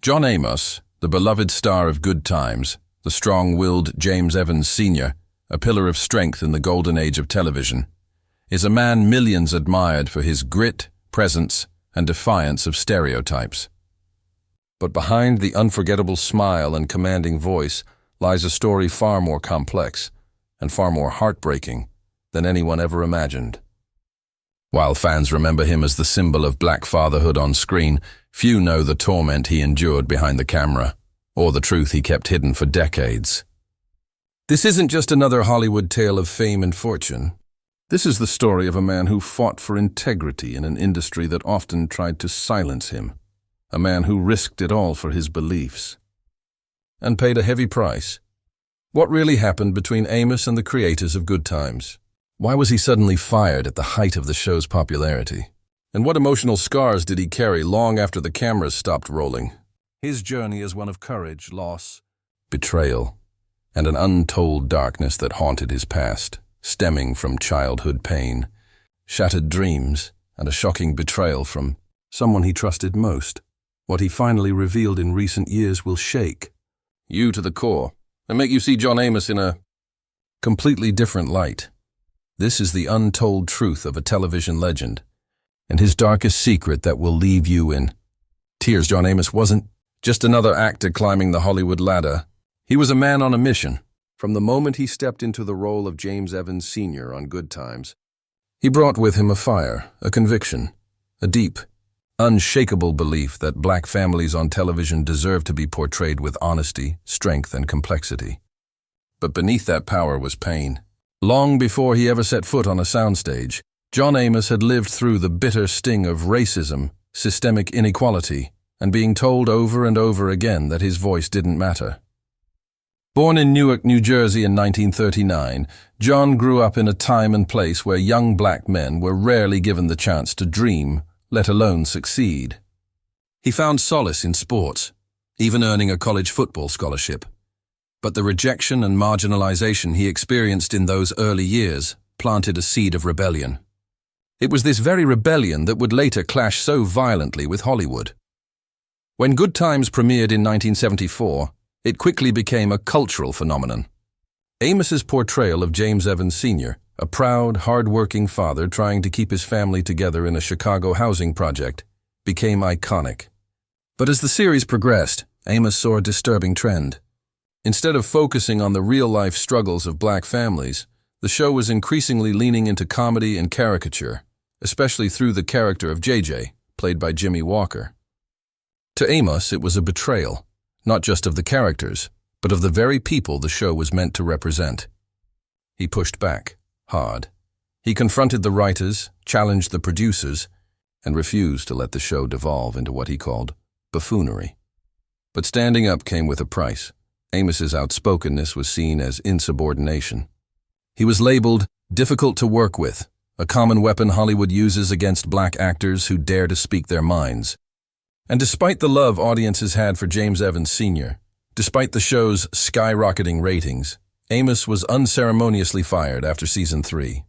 John Amos, the beloved star of Good Times, the strong-willed James Evans Sr., a pillar of strength in the golden age of television, is a man millions admired for his grit, presence, and defiance of stereotypes. But behind the unforgettable smile and commanding voice lies a story far more complex and far more heartbreaking than anyone ever imagined. While fans remember him as the symbol of black fatherhood on screen, few know the torment he endured behind the camera, or the truth he kept hidden for decades. This isn't just another Hollywood tale of fame and fortune. This is the story of a man who fought for integrity in an industry that often tried to silence him, a man who risked it all for his beliefs, and paid a heavy price. What really happened between Amos and the creators of Good Times? Why was he suddenly fired at the height of the show's popularity? And what emotional scars did he carry long after the cameras stopped rolling? His journey is one of courage, loss, betrayal, and an untold darkness that haunted his past, stemming from childhood pain, shattered dreams, and a shocking betrayal from someone he trusted most. What he finally revealed in recent years will shake you to the core and make you see John Amos in a completely different light. This is the untold truth of a television legend, and his darkest secret that will leave you in tears. John Amos wasn't just another actor climbing the Hollywood ladder. He was a man on a mission. From the moment he stepped into the role of James Evans Sr. on Good Times, he brought with him a fire, a conviction, a deep, unshakable belief that black families on television deserve to be portrayed with honesty, strength, and complexity. But beneath that power was pain. Long before he ever set foot on a soundstage, John Amos had lived through the bitter sting of racism, systemic inequality, and being told over and over again that his voice didn't matter. Born in Newark, New Jersey in 1939, John grew up in a time and place where young black men were rarely given the chance to dream, let alone succeed. He found solace in sports, even earning a college football scholarship. But the rejection and marginalization he experienced in those early years planted a seed of rebellion. It was this very rebellion that would later clash so violently with Hollywood. When Good Times premiered in 1974, it quickly became a cultural phenomenon. Amos's portrayal of James Evans Sr., a proud, hard-working father trying to keep his family together in a Chicago housing project, became iconic. But as the series progressed, Amos saw a disturbing trend. Instead of focusing on the real-life struggles of black families, the show was increasingly leaning into comedy and caricature, especially through the character of JJ, played by Jimmy Walker. To Amos, it was a betrayal, not just of the characters, but of the very people the show was meant to represent. He pushed back, hard. He confronted the writers, challenged the producers, and refused to let the show devolve into what he called buffoonery. But standing up came with a price. Amos's outspokenness was seen as insubordination. He was labeled difficult to work with, a common weapon Hollywood uses against black actors who dare to speak their minds. And despite the love audiences had for James Evans Sr., despite the show's skyrocketing ratings, Amos was unceremoniously fired after season 3.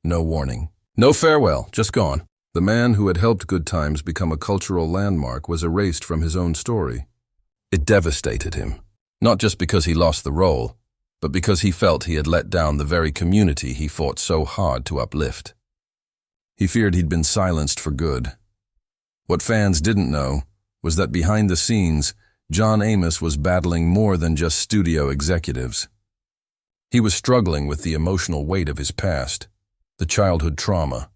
No warning. No farewell, just gone. The man who had helped Good Times become a cultural landmark was erased from his own story. It devastated him. Not just because he lost the role, but because he felt he had let down the very community he fought so hard to uplift. He feared he'd been silenced for good. What fans didn't know was that behind the scenes, John Amos was battling more than just studio executives. He was struggling with the emotional weight of his past, the childhood trauma,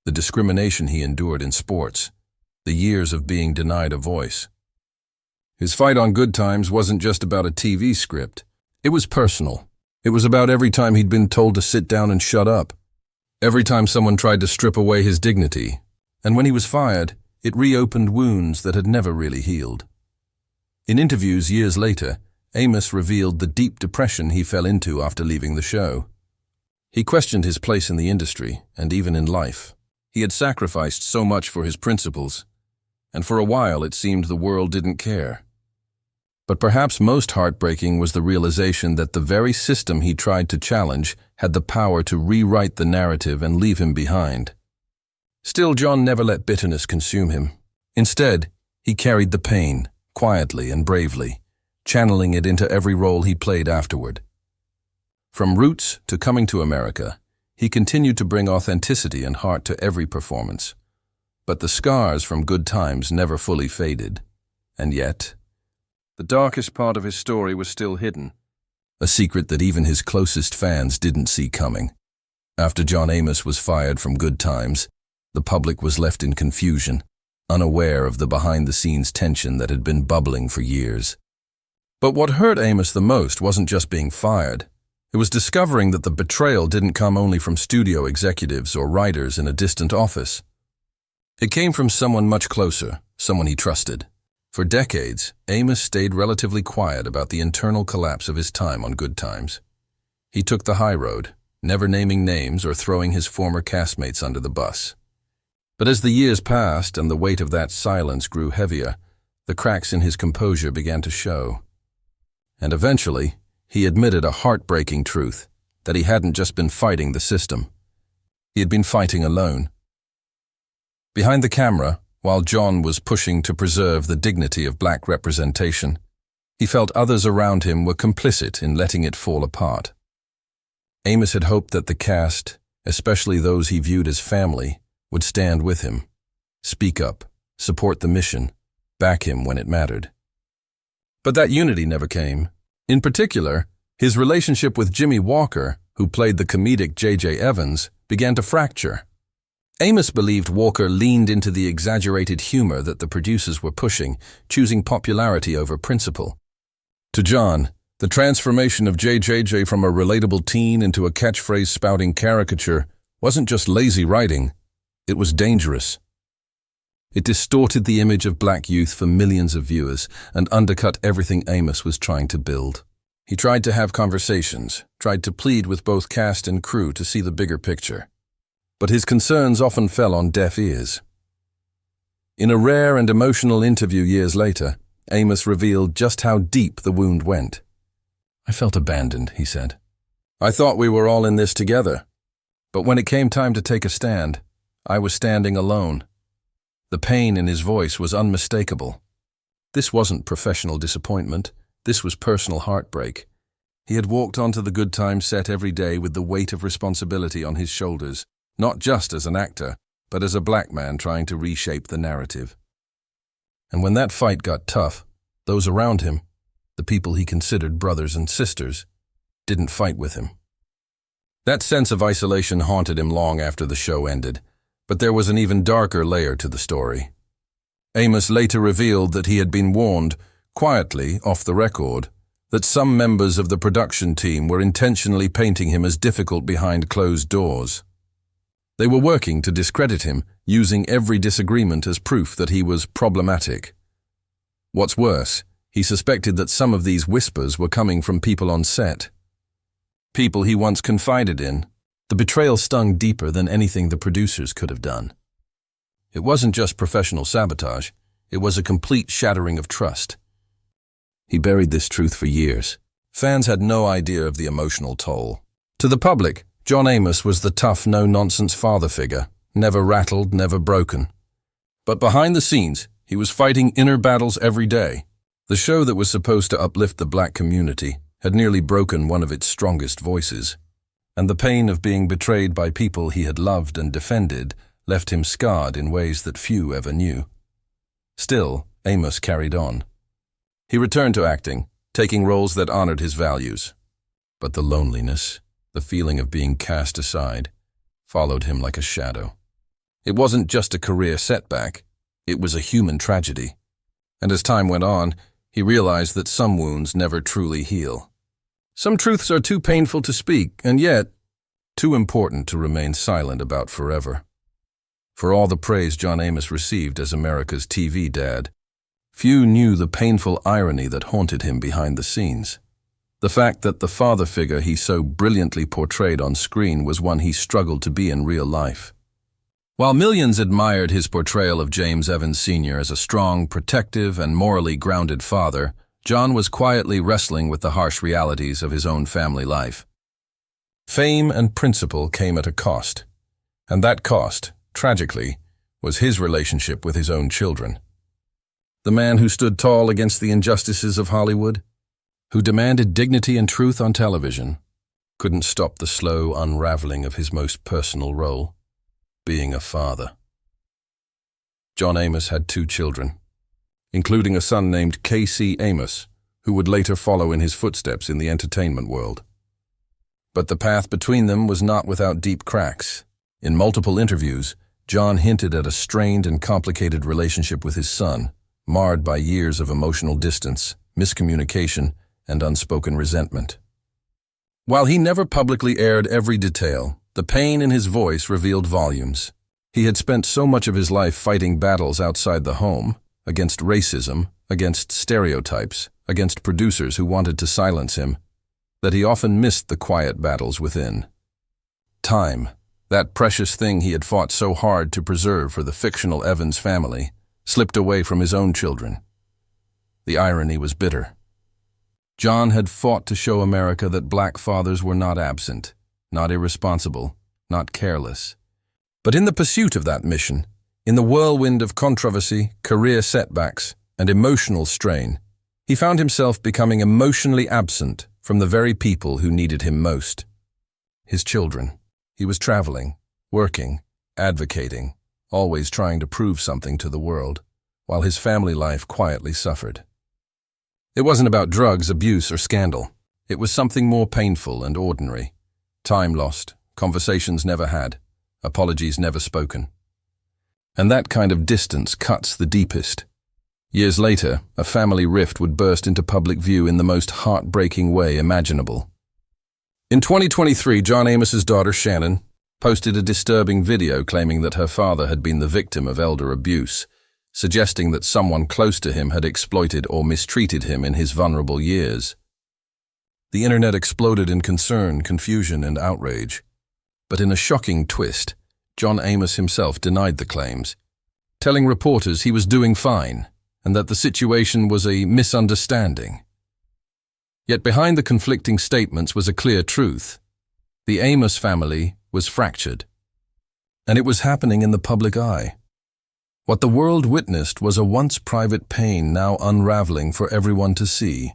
the discrimination he endured in sports, the years of being denied a voice. His fight on Good Times wasn't just about a TV script. It was personal. It was about every time he'd been told to sit down and shut up. Every time someone tried to strip away his dignity. And when he was fired, it reopened wounds that had never really healed. In interviews years later, Amos revealed the deep depression he fell into after leaving the show. He questioned his place in the industry and even in life. He had sacrificed so much for his principles, and for a while it seemed the world didn't care. But perhaps most heartbreaking was the realization that the very system he tried to challenge had the power to rewrite the narrative and leave him behind. Still, John never let bitterness consume him. Instead, he carried the pain, quietly and bravely, channeling it into every role he played afterward. From Roots to Coming to America, he continued to bring authenticity and heart to every performance. But the scars from Good Times never fully faded. And yet, the darkest part of his story was still hidden, a secret that even his closest fans didn't see coming. After John Amos was fired from Good Times, the public was left in confusion, unaware of the behind-the-scenes tension that had been bubbling for years. But what hurt Amos the most wasn't just being fired. It was discovering that the betrayal didn't come only from studio executives or writers in a distant office. It came from someone much closer, someone he trusted. For decades, Amos stayed relatively quiet about the internal collapse of his time on Good Times. He took the high road, never naming names or throwing his former castmates under the bus. But as the years passed and the weight of that silence grew heavier, the cracks in his composure began to show. And eventually, he admitted a heartbreaking truth, that he hadn't just been fighting the system. He had been fighting alone. Behind the camera, while John was pushing to preserve the dignity of black representation, he felt others around him were complicit in letting it fall apart. Amos had hoped that the cast, especially those he viewed as family, would stand with him, speak up, support the mission, back him when it mattered. But that unity never came. In particular, his relationship with Jimmy Walker, who played the comedic J.J. Evans, began to fracture. Amos believed Walker leaned into the exaggerated humor that the producers were pushing, choosing popularity over principle. To John, the transformation of J.J. from a relatable teen into a catchphrase-spouting caricature wasn't just lazy writing, it was dangerous. It distorted the image of black youth for millions of viewers and undercut everything Amos was trying to build. He tried to have conversations, tried to plead with both cast and crew to see the bigger picture. But his concerns often fell on deaf ears. In a rare and emotional interview years later, Amos revealed just how deep the wound went. "I felt abandoned," he said. "I thought we were all in this together. But when it came time to take a stand, I was standing alone." The pain in his voice was unmistakable. This wasn't professional disappointment. This was personal heartbreak. He had walked onto the Good Times set every day with the weight of responsibility on his shoulders, not just as an actor, but as a black man trying to reshape the narrative. And when that fight got tough, those around him, the people he considered brothers and sisters, didn't fight with him. That sense of isolation haunted him long after the show ended. But there was an even darker layer to the story. Amos later revealed that he had been warned, quietly, off the record, that some members of the production team were intentionally painting him as difficult behind closed doors. They were working to discredit him, using every disagreement as proof that he was problematic. What's worse, he suspected that some of these whispers were coming from people on set. People he once confided in. The betrayal stung deeper than anything the producers could have done. It wasn't just professional sabotage, it was a complete shattering of trust. He buried this truth for years. Fans had no idea of the emotional toll. To the public, John Amos was the tough, no-nonsense father figure, never rattled, never broken. But behind the scenes, he was fighting inner battles every day. The show that was supposed to uplift the black community had nearly broken one of its strongest voices. And the pain of being betrayed by people he had loved and defended left him scarred in ways that few ever knew. Still, Amos carried on. He returned to acting, taking roles that honored his values. But the loneliness, the feeling of being cast aside, followed him like a shadow. It wasn't just a career setback, it was a human tragedy. And as time went on, he realized that some wounds never truly heal. Some truths are too painful to speak, and yet too important to remain silent about forever. For all the praise John Amos received as America's TV dad, few knew the painful irony that haunted him behind the scenes. The fact that the father figure he so brilliantly portrayed on screen was one he struggled to be in real life. While millions admired his portrayal of James Evans Sr. as a strong, protective, and morally grounded father, John was quietly wrestling with the harsh realities of his own family life. Fame and principle came at a cost, and that cost, tragically, was his relationship with his own children. the man who stood tall against the injustices of Hollywood, who demanded dignity and truth on television, couldn't stop the slow unraveling of his most personal role, being a father. John Amos had 2 children, including a son named K.C. Amos, who would later follow in his footsteps in the entertainment world. But the path between them was not without deep cracks. In multiple interviews, John hinted at a strained and complicated relationship with his son, marred by years of emotional distance, miscommunication, and unspoken resentment. While he never publicly aired every detail, the pain in his voice revealed volumes. He had spent so much of his life fighting battles outside the home, against racism, against stereotypes, against producers who wanted to silence him, that he often missed the quiet battles within. Time, that precious thing he had fought so hard to preserve for the fictional Evans family, slipped away from his own children. The irony was bitter. John had fought to show America that black fathers were not absent, not irresponsible, not careless. But in the pursuit of that mission, in the whirlwind of controversy, career setbacks, and emotional strain, he found himself becoming emotionally absent from the very people who needed him most. His children. He was traveling, working, advocating, always trying to prove something to the world, while his family life quietly suffered. It wasn't about drugs, abuse, or scandal. It was something more painful and ordinary. Time lost, conversations never had, apologies never spoken. And that kind of distance cuts the deepest. Years later, a family rift would burst into public view in the most heartbreaking way imaginable. In 2023, John Amos's daughter Shannon posted a disturbing video claiming that her father had been the victim of elder abuse, suggesting that someone close to him had exploited or mistreated him in his vulnerable years. The internet exploded in concern, confusion, and outrage. But in a shocking twist, John Amos himself denied the claims, telling reporters he was doing fine and that the situation was a misunderstanding. Yet behind the conflicting statements was a clear truth. The Amos family was fractured, and it was happening in the public eye. What the world witnessed was a once private pain now unraveling for everyone to see.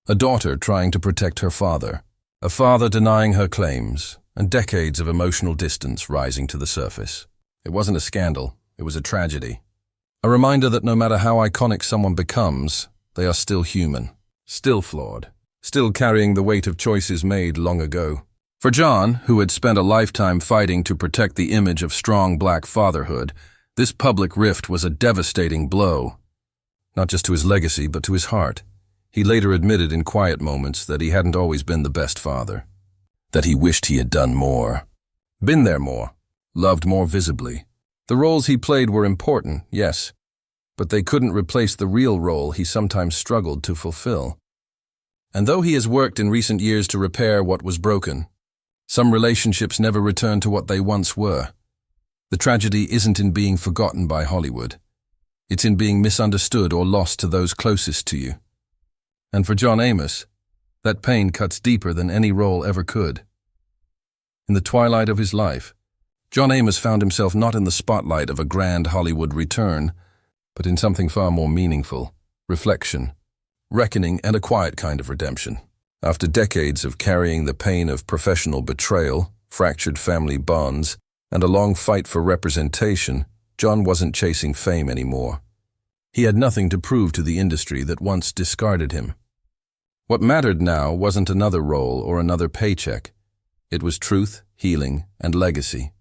A daughter trying to protect her father, a father denying her claims, and decades of emotional distance rising to the surface. It wasn't a scandal, it was a tragedy. A reminder that no matter how iconic someone becomes, they are still human, still flawed, still carrying the weight of choices made long ago. For John, who had spent a lifetime fighting to protect the image of strong black fatherhood, this public rift was a devastating blow. Not just to his legacy, but to his heart. He later admitted in quiet moments that he hadn't always been the best father. That he wished he had done more. Been there more. Loved more visibly. The roles he played were important, yes, but they couldn't replace the real role he sometimes struggled to fulfill. And though he has worked in recent years to repair what was broken, some relationships never return to what they once were. The tragedy isn't in being forgotten by Hollywood. It's in being misunderstood or lost to those closest to you. And for John Amos, that pain cuts deeper than any role ever could. In the twilight of his life, John Amos found himself not in the spotlight of a grand Hollywood return, but in something far more meaningful, reflection, reckoning, and a quiet kind of redemption. After decades of carrying the pain of professional betrayal, fractured family bonds, and a long fight for representation, John wasn't chasing fame anymore. He had nothing to prove to the industry that once discarded him. What mattered now wasn't another role or another paycheck. It was truth, healing, and legacy.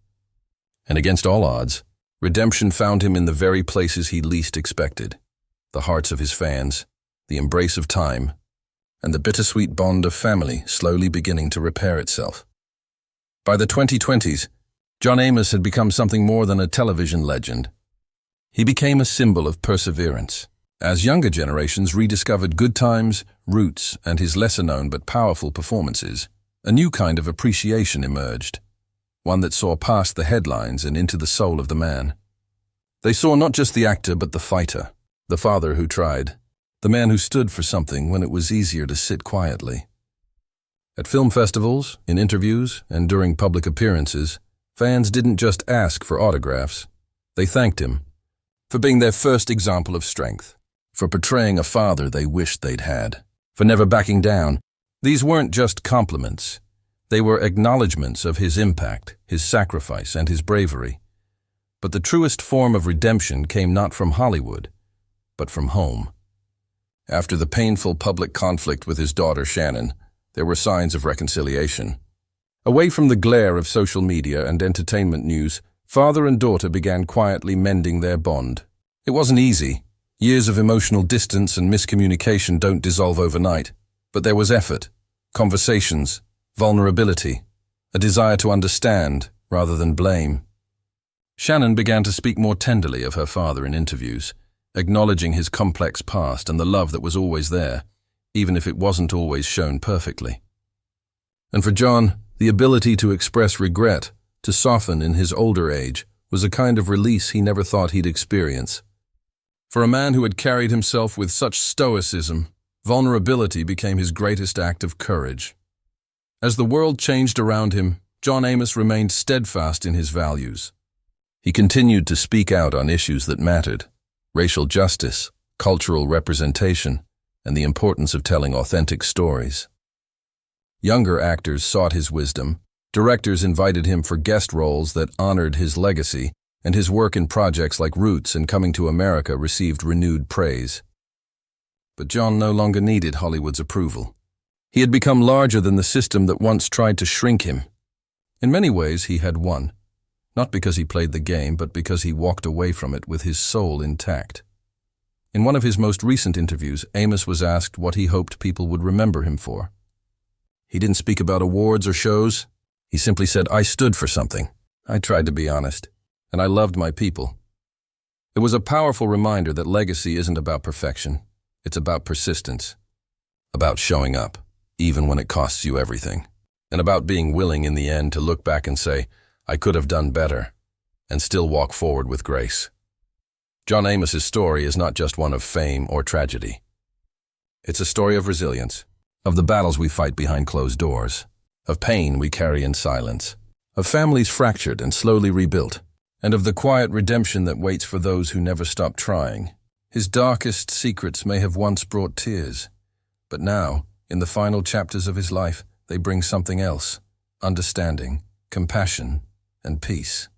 And against all odds, redemption found him in the very places he least expected. The hearts of his fans, the embrace of time, and the bittersweet bond of family slowly beginning to repair itself. By the 2020s, John Amos had become something more than a television legend. He became a symbol of perseverance. As younger generations rediscovered Good Times, Roots, and his lesser-known but powerful performances, a new kind of appreciation emerged, one that saw past the headlines and into the soul of the man. They saw not just the actor but the fighter, the father who tried, the man who stood for something when it was easier to sit quietly. At film festivals, in interviews, and during public appearances, fans didn't just ask for autographs. They thanked him for being their first example of strength, for portraying a father they wished they'd had, for never backing down. These weren't just compliments. They were acknowledgments of his impact, his sacrifice, and his bravery. But the truest form of redemption came not from Hollywood, but from home. After the painful public conflict with his daughter Shannon, there were signs of reconciliation. Away from the glare of social media and entertainment news, father and daughter began quietly mending their bond. It wasn't easy. Years of emotional distance and miscommunication don't dissolve overnight. But there was effort, conversations, vulnerability, a desire to understand rather than blame. Shannon began to speak more tenderly of her father in interviews, acknowledging his complex past and the love that was always there, even if it wasn't always shown perfectly. And for John, the ability to express regret, to soften in his older age, was a kind of release he never thought he'd experience. For a man who had carried himself with such stoicism, vulnerability became his greatest act of courage. As the world changed around him, John Amos remained steadfast in his values. He continued to speak out on issues that mattered: racial justice, cultural representation, and the importance of telling authentic stories. Younger actors sought his wisdom, directors invited him for guest roles that honored his legacy, and his work in projects like Roots and Coming to America received renewed praise. But John no longer needed Hollywood's approval. He had become larger than the system that once tried to shrink him. In many ways, he had won, not because he played the game, but because he walked away from it with his soul intact. In one of his most recent interviews, Amos was asked what he hoped people would remember him for. He didn't speak about awards or shows. He simply said, "I stood for something. I tried to be honest, and I loved my people." It was a powerful reminder that legacy isn't about perfection. It's about persistence, about showing up, even when it costs you everything, and about being willing in the end to look back and say, "I could have done better," and still walk forward with grace. John Amos's story is not just one of fame or tragedy. It's a story of resilience, of the battles we fight behind closed doors, of pain we carry in silence, of families fractured and slowly rebuilt, and of the quiet redemption that waits for those who never stop trying. His darkest secrets may have once brought tears, but now, in the final chapters of his life, they bring something else: understanding, compassion, and peace.